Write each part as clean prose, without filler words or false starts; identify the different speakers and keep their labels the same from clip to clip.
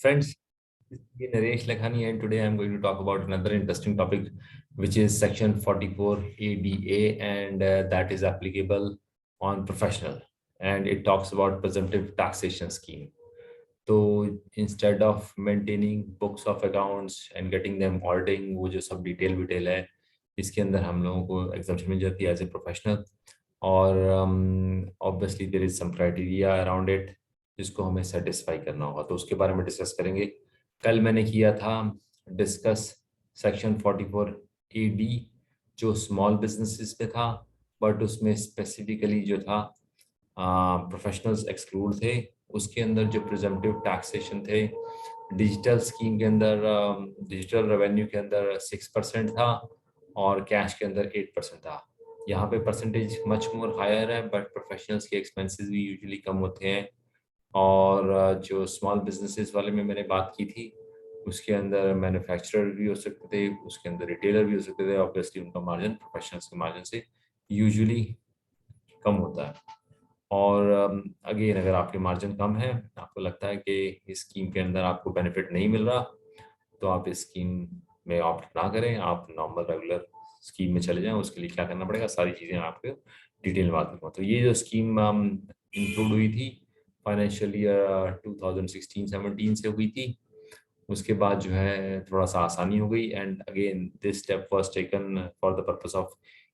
Speaker 1: Friends, this is Naresh Lakhani, and today I'm going to talk about another interesting topic, which is Section 44 ADA, and that is applicable on professional. And it talks about presumptive taxation scheme. So instead of maintaining books of accounts and getting them auditing, वो जो सब detail है, इसके अंदर हम लोगों को exemption मिल जाती है एज ए प्रोफेशनल. और obviously there is some criteria around it जिसको हमें सेटिस्फाई करना होगा, तो उसके बारे में डिस्कस करेंगे. कल मैंने किया था डिस्कस सेक्शन 44 AD जो स्मॉल बिजनेसेस पे था, बट उसमें स्पेसिफिकली जो था प्रोफेशनल्स एक्सक्लूड थे. उसके अंदर जो प्रिजम्पटिव टैक्सेशन थे डिजिटल स्कीम के अंदर, डिजिटल रेवेन्यू के अंदर 6% था और कैश के अंदर 8% था. यहाँ पे परसेंटेज मच मोर हायर है, बट प्रोफेशनल्स के एक्सपेंसेस भी यूजुअली कम होते हैं. और जो स्मॉल बिजनेसेस वाले में मैंने बात की थी, उसके अंदर मैन्युफैक्चरर भी हो सकते थे, उसके अंदर रिटेलर भी हो सकते थे. ऑब्वियसली उनका मार्जिन प्रोफेशनल्स के मार्जिन से यूजुअली कम होता है. और अगेन अगर आपके मार्जिन कम है, आपको लगता है कि इस स्कीम के अंदर आपको बेनिफिट नहीं मिल रहा, तो आप इस स्कीम में ऑप्ट ना करें, आप नॉर्मल रेगुलर स्कीम में चले जाएं. उसके लिए क्या करना पड़ेगा, सारी चीज़ें आपको डिटेल में बात करूँगा. तो ये जो स्कीम इंक्लूड हुई थी फाइनेंशियल ईयर 2016-17 से हुई थी. उसके बाद जो है थोड़ा सा आसानी हो गई, and again this step was taken for the purpose of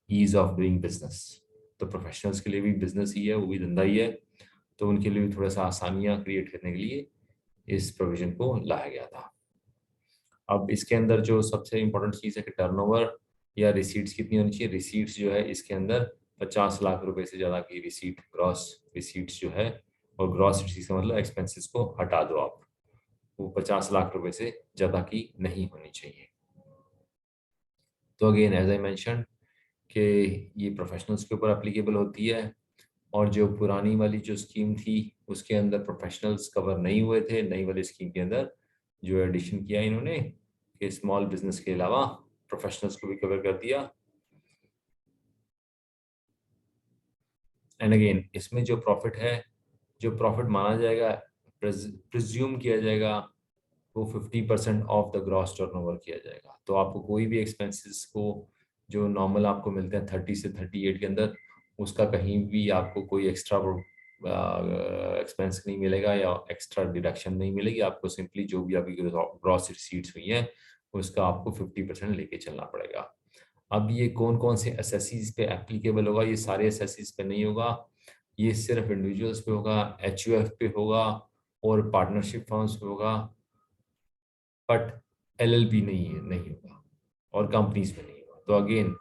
Speaker 1: ease of doing business. तो प्रोफेशनल्स के लिए भी बिजनेस ही है, वो भी धंधा ही है, तो उनके लिए भी थोड़ा सा आसानियां क्रिएट करने के लिए इस प्रोविजन को लाया गया था. अब इसके अंदर जो सबसे इम्पोर्टेंट चीज़ है कि टर्नओवर या रिसीट्स कितनी होनी चाहिए. रिसीट्स जो है इसके अंदर 50 लाख रुपए से ज़्यादा की रिसीट, ग्रॉस रिसीट्स जो है, और ग्रॉस रिसीट्स का मतलब एक्सपेंसेस को हटा दो आप, वो 50 लाख रुपए से ज़्यादा की नहीं होनी चाहिए. तो अगेन एज आई मेंशन कि ये प्रोफेशनल्स के ऊपर एप्लीकेबल होती है. और जो पुरानी वाली जो स्कीम थी उसके अंदर प्रोफेशनल्स कवर नहीं हुए थे. नई वाली स्कीम के अंदर जो एडिशन किया इन्होंने कि स्मॉल बिजनेस के अलावा प्रोफेशनल्स को भी कवर कर दिया. एंड अगेन इसमें जो प्रॉफिट है, जो प्रॉफिट माना जाएगा, प्रिज्यूम किया जाएगा, वो 50% ऑफ द ग्रॉस टर्नओवर किया जाएगा. तो आपको कोई भी एक्सपेंसेस को जो नॉर्मल आपको मिलते हैं 30 से 38 के अंदर, उसका कहीं भी आपको कोई एक्स्ट्रा एक्सपेंस नहीं मिलेगा या एक्स्ट्रा डिडक्शन नहीं मिलेगी. आपको सिंपली जो भी आपकी ग्रॉस रिसीट्स हुई हैं उसका आपको 50% लेके चलना पड़ेगा. अब ये कौन कौन से एसएससीज पे एप्लीकेबल होगा, ये सारे एसएससीज पे नहीं होगा. ये सिर्फ इंडिविजुअल्स पे होगा, एचयूएफ पे होगा और पार्टनरशिप फर्म्स पे होगा, बट एलएलपी नहीं होगा और कंपनीज में नहीं होगा. तो अगेन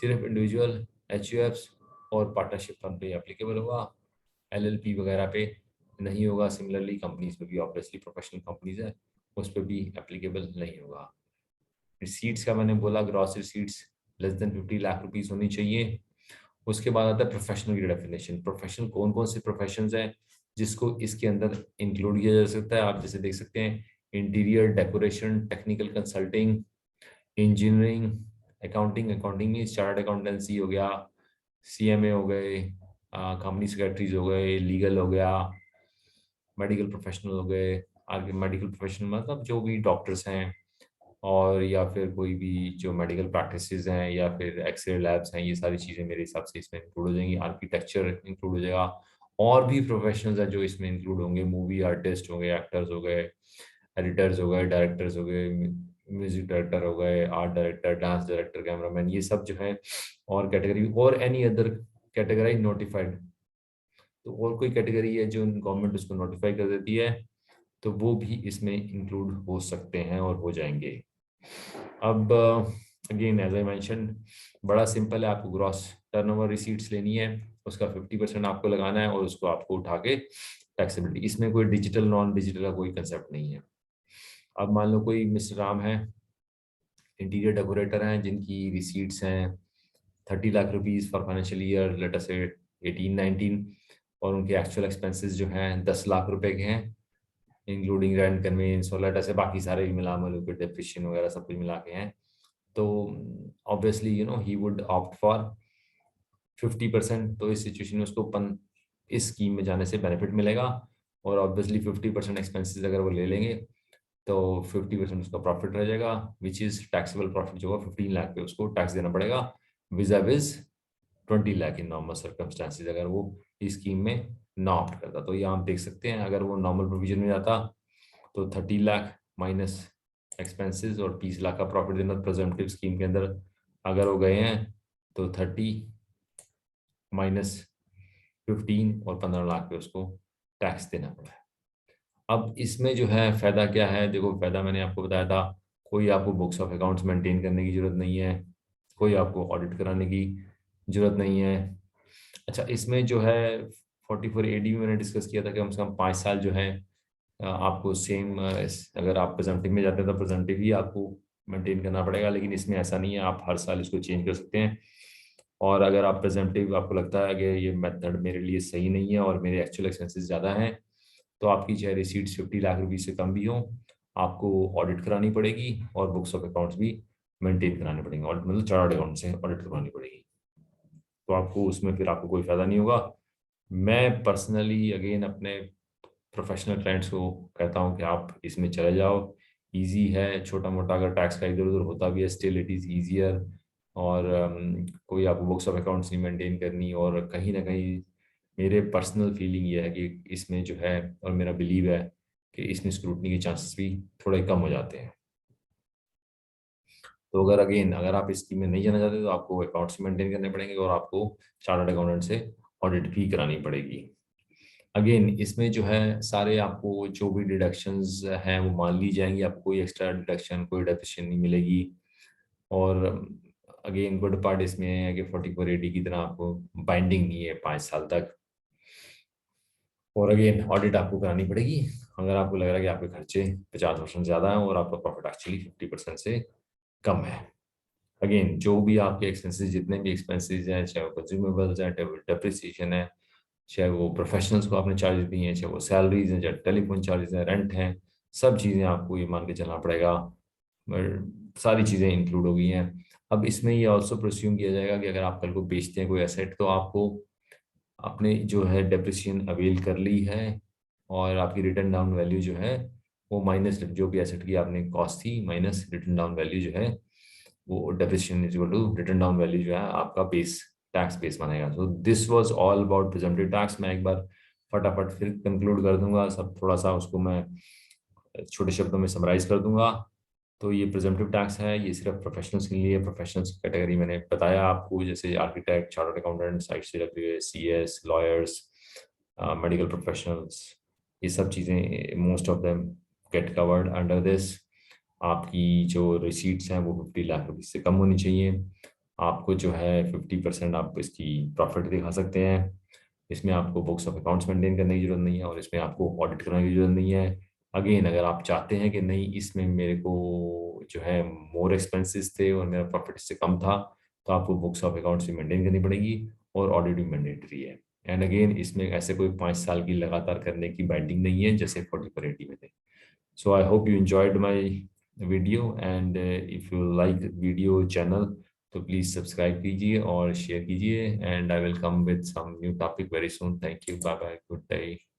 Speaker 1: सिर्फ इंडिविजुअल, एचयूएफ्स और पार्टनरशिप फर्म पे एप्लीकेबल होगा, एलएलपी वगैरह पे नहीं होगा. सिमिलरली कंपनीज में भी, ऑब्वियसली प्रोफेशनल कंपनीज है, उस पर भी एप्लीकेबल नहीं होगा. रिसीट्स का मैंने बोला, gross receipts less than 50 lakh rupees होनी चाहिए. उसके बाद आता है प्रोफेशनल की डेफिनेशन. प्रोफेशनल कौन कौन से प्रोफेशंस हैं जिसको इसके अंदर इंक्लूड किया जा सकता है. आप जैसे देख सकते हैं interior decoration, technical consulting, engineering, accounting, accounting में चार्ट अकाउंटेंसी हो गया, सीएमए हो गए, कंपनी सेक्रेटरीज हो गए, लीगल हो गया, मेडिकल प्रोफेशनल हो गए. आगे मेडिकल प्रोफेशनल मतलब जो भी डॉक्टर्स हैं, और या फिर कोई भी जो मेडिकल प्रैक्टिसेस हैं, या फिर एक्सरे लैब्स हैं, ये सारी चीज़ें मेरे हिसाब से इसमें इंक्लूड हो जाएंगी. आर्किटेक्चर इंक्लूड हो जाएगा. और भी प्रोफेशनल्स हैं जो इसमें इंक्लूड होंगे, मूवी आर्टिस्ट हो गए, एक्टर्स हो गए, एडिटर्स हो गए, डायरेक्टर्स हो गए, म्यूजिक डायरेक्टर हो गए, art director, dance director, cameraman, ये सब जो है. और कैटेगरी और एनी अदर कैटेगरी नोटिफाइड, तो और कोई कैटेगरी है जो गवर्नमेंट उसको नोटिफाई कर देती है, तो वो भी इसमें इंक्लूड हो सकते हैं और हो जाएंगे. अब अगेन एज आई मेंशन, बड़ा सिंपल है. आपको ग्रॉस टर्नओवर रिसीट्स लेनी है, उसका 50% आपको लगाना है और उसको आपको उठा के टैक्सेबिलिटी. इसमें कोई डिजिटल नॉन डिजिटल का कोई कंसेप्ट नहीं है. अब मान लो कोई मिस्टर राम है, इंटीरियर डेकोरेटर हैं, जिनकी रिसीट्स हैं 30 lakh rupees for financial year let us से 18-19, और उनके एक्चुअल एक्सपेंसेस जो हैं 10 लाख रुपए के हैं, इंक्लूडिंग रेंट, कन्वेंस और लेट से बाकी सारे भी मिला मिलू के डेप्रिशिएशन वगैरह सब कुछ मिला के हैं. तो obviously he would opt for 50%. तो इस सिचुएशन में उसको इस स्कीम में जाने से बेनिफिट मिलेगा. और ऑब्वियसली 50% एक्सपेंसेस अगर वो ले लेंगे तो 50% उसका प्रॉफिट रह जाएगा, विच इज टैक्सेबल प्रॉफिट जो होगा 15 लाख पे उसको टैक्स देना पड़ेगा, vis-a-vis 20 lakh in normal circumstances अगर वो इस स्कीम में ना ऑप्ट करता। तो ये आप देख सकते हैं, अगर वो नॉर्मल प्रोविजन में जाता तो 30 लाख माइनस एक्सपेंसेस और 20 लाख का प्रॉफिट देना प्रेजेंटिव स्कीम के अंदर अगर वो गए हैं तो 30 माइनस 15 और 15 लाख पे उसको टैक्स देना पड़ा है। अब इसमें जो है फायदा क्या है, देखो फायदा मैंने आपको बताया था, कोई आपको बुक्स ऑफ अकाउंट्स मेंटेन करने की जरूरत नहीं है, कोई आपको ऑडिट कराने की जरूरत नहीं है। अच्छा, इसमें जो है 44AD में मैंने डिस्कस किया था कि कम से कम 5 साल जो है आपको सेम, अगर आप प्रेजेंटिव में जाते हैं तो प्रेजेंटिव ही आपको मेंटेन करना पड़ेगा, लेकिन इसमें ऐसा नहीं है, आप हर साल इसको चेंज कर सकते हैं। और अगर आप प्रेजेंटिव आपको लगता है कि ये मेथड मेरे लिए सही नहीं है और मेरे एक्चुअल एक्सपेंसेस ज़्यादा हैं, तो आपकी चाहे रिसीट्स 50 लाख रुपये से कम भी हो, आपको ऑडिट करानी पड़ेगी और बुक्स ऑफ अकाउंट्स भी मेंटेन कराने पड़ेंगे, ऑडिट मतलब चार्टर्ड अकाउंट से ऑडिट करवानी पड़ेगी। तो आपको उसमें फिर आपको कोई फायदा नहीं होगा। मैं पर्सनली अगेन अपने प्रोफेशनल क्लाइंट्स को कहता हूँ कि आप इसमें चले जाओ, इजी है, छोटा मोटा अगर टैक्स का इधर उधर होता भी है स्टिल इट इज़ ईजियर। और कोई आपको बुक्स ऑफ अकाउंट्स नहीं मेंटेन करनी, और कहीं ना कहीं मेरे पर्सनल फीलिंग ये है कि इसमें जो है, और मेरा बिलीव है कि इसमें स्क्रूटनी के चांसेस भी थोड़े कम हो जाते हैं। तो अगर अगेन अगर आप इस स्कीम में नहीं जाना चाहते तो आपको अकाउंट्स मेंटेन करने पड़ेंगे और आपको चार्टर्ड अकाउंटेंट से ऑडिट भी करानी पड़ेगी। अगेन इसमें जो है सारे आपको जो भी डिडक्शंस हैं वो मान ली जाएंगी, आपको कोई एक्स्ट्रा डिडक्शन कोई डेप्रिसिएशन नहीं मिलेगी। और अगेन गुड पार्ट इसमें है कि 44AD की तरह आपको बाइंडिंग नहीं है 5 साल तक। और अगेन ऑडिट आपको करानी पड़ेगी अगर आपको लग रहा है कि आपके खर्चे 50% ज़्यादा हैं और आपका प्रॉफिट एक्चुअली 50% से कम है। अगेन जो भी आपके एक्सपेंसेस, जितने भी एक्सपेंसेस हैं, चाहे वो कंज्यूमेबल्स हैं, चाहे वो डेप्रिसिएशन है, चाहे वो प्रोफेशनल्स को आपने चार्ज दी हैं, चाहे वो सैलरीज हैं, चाहे टेलीफोन चार्जेस हैं, रेंट हैं, सब चीज़ें आपको ये मान के चलना पड़ेगा। सारी चीज़ें इंक्लूड हो गई हैं। अब इसमें ये ऑल्सो प्रोस्यूम किया जाएगा कि अगर आप कल को बेचते हैं कोई एसेट तो आपको आपने जो है डेप्रिसिएशन अवेल कर ली है, और आपकी रिटर्न डाउन वैल्यू जो है वो माइनस जो भी एसेट की आपने कॉस्ट थी माइनस रिटर्न डाउन वैल्यू जो है वो depreciation is equal to written down value जो है आपका बेस टैक्स बेस बनेगा। So this was all about presumptive tax. मैं एक बार फटाफट फिर कंक्लूड कर दूंगा सब, थोड़ा सा उसको मैं छोटे शब्दों में समराइज कर दूंगा। तो ये प्रिजम्पटिव टैक्स है, ये सिर्फ प्रोफेशनल्स के लिए, प्रोफेशनल्स की कैटेगरी मैंने बताया आपको, जैसे आर्किटेक्ट, चार्टर्ड अकाउंटेंट, साइट से CS, लॉयर्स, मेडिकल प्रोफेशनल्स, ये सब चीज़ें most of them get covered under this. आपकी जो रिसीट्स हैं वो 50 लाख रुपये से कम होनी चाहिए। आपको जो है 50% आप इसकी प्रॉफिट दिखा सकते हैं। इसमें आपको बुक्स ऑफ अकाउंट्स मेंटेन करने की जरूरत नहीं है और इसमें आपको ऑडिट करने की जरूरत नहीं है। अगेन अगर आप चाहते हैं कि नहीं इसमें मेरे को जो है मोर एक्सपेंसेस थे और मेरा प्रॉफिट इससे कम था, तो आपको बुक्स ऑफ अकाउंट्स भी मेंटेन करनी पड़ेगी और ऑडिट भी मैंडेटरी है। एंड अगेन इसमें ऐसे कोई 5 साल की लगातार करने की बाइंडिंग नहीं है जैसे 4480 में थे। So I hope you enjoyed my video, and if you like video channel तो प्लीज़ सब्सक्राइब कीजिए और शेयर कीजिए, and I will come with some new topic very soon. Thank you, bye bye, good day.